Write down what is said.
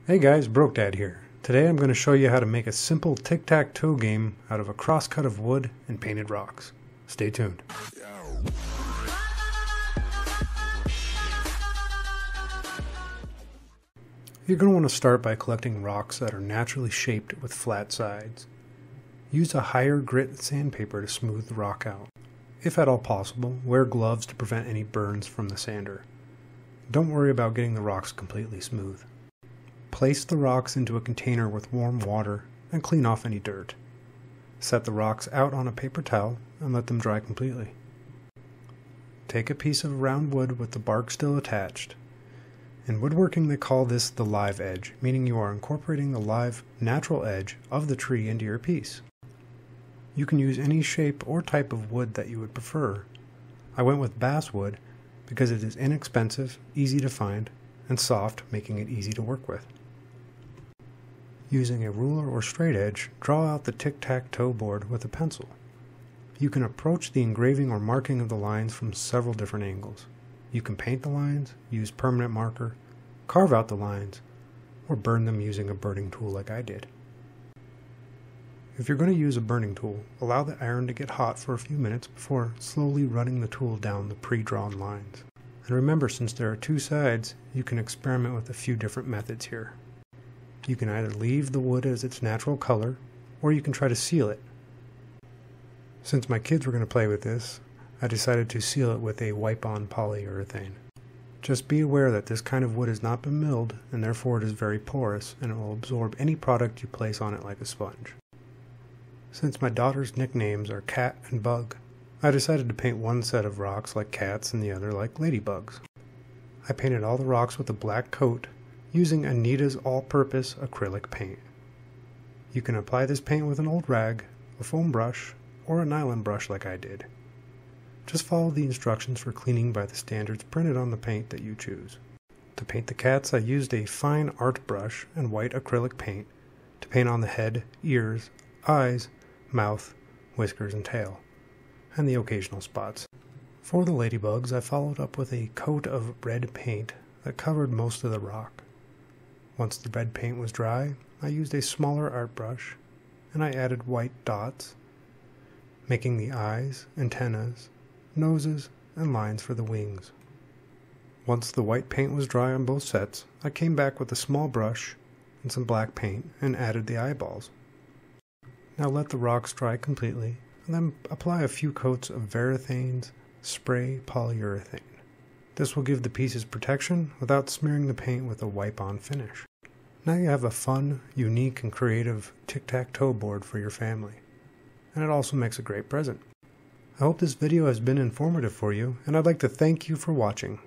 Hey guys, Broke-Dad here. Today I'm going to show you how to make a simple tic-tac-toe game out of a crosscut of wood and painted rocks. Stay tuned. You're going to want to start by collecting rocks that are naturally shaped with flat sides. Use a higher grit sandpaper to smooth the rock out. If at all possible, wear gloves to prevent any burns from the sander. Don't worry about getting the rocks completely smooth. Place the rocks into a container with warm water and clean off any dirt. Set the rocks out on a paper towel and let them dry completely. Take a piece of round wood with the bark still attached. In woodworking they call this the live edge, meaning you are incorporating the live, natural edge of the tree into your piece. You can use any shape or type of wood that you would prefer. I went with basswood because it is inexpensive, easy to find, and soft, making it easy to work with. Using a ruler or straight edge, draw out the Tic Tac Toe Board with a pencil. You can approach the engraving or marking of the lines from several different angles. You can paint the lines, use permanent marker, carve out the lines, or burn them using a burning tool like I did. If you're going to use a burning tool, allow the iron to get hot for a few minutes before slowly running the tool down the pre-drawn lines. And remember, since there are two sides, you can experiment with a few different methods here. You can either leave the wood as its natural color, or you can try to seal it. Since my kids were going to play with this, I decided to seal it with a wipe-on polyurethane. Just be aware that this kind of wood has not been milled, and therefore it is very porous, and it will absorb any product you place on it like a sponge. Since my daughter's nicknames are Cat and Bug, I decided to paint one set of rocks like cats and the other like ladybugs. I painted all the rocks with a black coat using Anita's all-purpose acrylic paint. You can apply this paint with an old rag, a foam brush, or a nylon brush like I did. Just follow the instructions for cleaning by the standards printed on the paint that you choose. To paint the cats, I used a fine art brush and white acrylic paint to paint on the head, ears, eyes, mouth, whiskers, and tail, and the occasional spots. For the ladybugs, I followed up with a coat of red paint that covered most of the rock. Once the red paint was dry, I used a smaller art brush, and I added white dots, making the eyes, antennas, noses, and lines for the wings. Once the white paint was dry on both sets, I came back with a small brush and some black paint and added the eyeballs. Now let the rocks dry completely, and then apply a few coats of Varathane's spray polyurethane. This will give the pieces protection without smearing the paint with a wipe-on finish. Now you have a fun, unique, and creative tic-tac-toe board for your family. And it also makes a great present. I hope this video has been informative for you, and I'd like to thank you for watching.